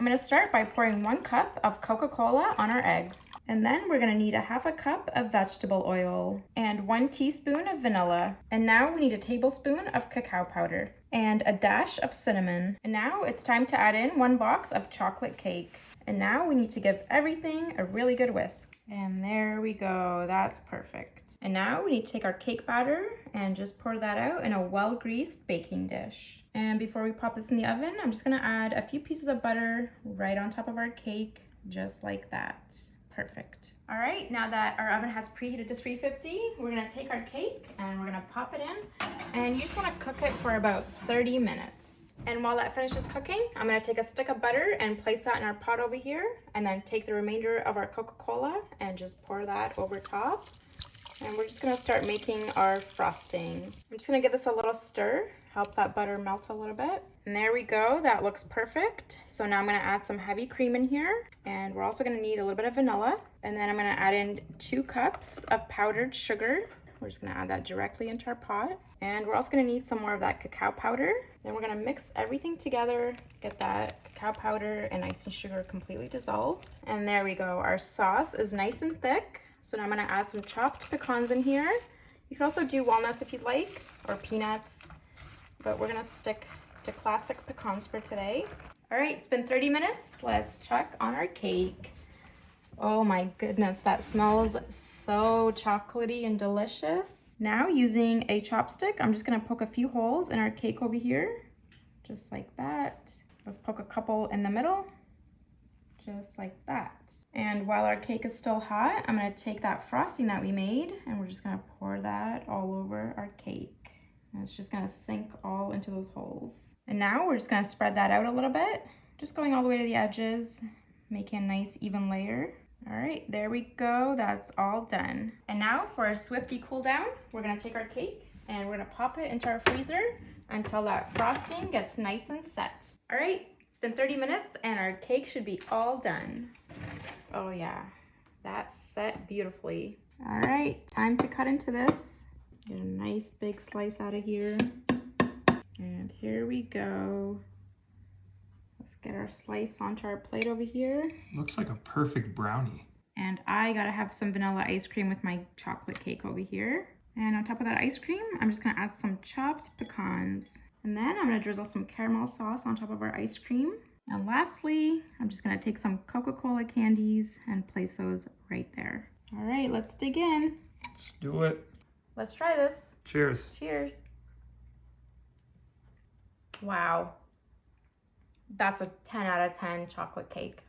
I'm gonna start by pouring 1 cup of Coca Cola on our eggs. And then we're gonna need a 1/2 cup of vegetable oil and 1 teaspoon of vanilla. And now we need a tablespoon of cacao powder and a dash of cinnamon. And now it's time to add in 1 box of chocolate cake. And now we need to give everything a really good whisk. And there we go, that's perfect. And now we need to take our cake batter and just pour that out in a well-greased baking dish. And before we pop this in the oven, I'm just gonna add a few pieces of butter right on top of our cake, just like that. Perfect. All right, now that our oven has preheated to 350, we're gonna take our cake and we're gonna pop it in. And you just wanna cook it for about 30 minutes. And while that finishes cooking, I'm gonna take a stick of butter and place that in our pot over here, and then take the remainder of our Coca Cola and just pour that over top. And we're just gonna start making our frosting. I'm just gonna give this a little stir, help that butter melt a little bit. And there we go, that looks perfect. So now I'm gonna add some heavy cream in here, and we're also gonna need a little bit of vanilla. And then I'm gonna add in 2 cups of powdered sugar. We're just gonna add that directly into our pot. And we're also gonna need some more of that cacao powder. Then we're gonna mix everything together, get that cacao powder and icing sugar completely dissolved. And there we go, our sauce is nice and thick. So now I'm gonna add some chopped pecans in here. You can also do walnuts if you'd like, or peanuts, but we're gonna stick to classic pecans for today. All right, it's been 30 minutes. Let's check on our cake. Oh my goodness, that smells so chocolatey and delicious. Now using a chopstick, I'm just gonna poke a few holes in our cake over here, just like that. Let's poke a couple in the middle, just like that. And while our cake is still hot, I'm gonna take that frosting that we made and we're just gonna pour that all over our cake. And it's just gonna sink all into those holes. And now we're just gonna spread that out a little bit, just going all the way to the edges, making a nice even layer. All right, there we go, that's all done. And now for a swifty cool down, we're gonna take our cake and we're gonna pop it into our freezer until that frosting gets nice and set. All right, it's been 30 minutes and our cake should be all done. Oh yeah, that's set beautifully. All right, time to cut into this. Get a nice big slice out of here. And here we go. Let's get our slice onto our plate over here. Looks like a perfect brownie. And I gotta have some vanilla ice cream with my chocolate cake over here. And on top of that ice cream, I'm just gonna add some chopped pecans. And then I'm gonna drizzle some caramel sauce on top of our ice cream. And lastly, I'm just gonna take some Coca Cola candies and place those right there. All right, let's dig in. Let's do it. Let's try this. Cheers. Cheers. Wow. That's a 10 out of 10 chocolate cake.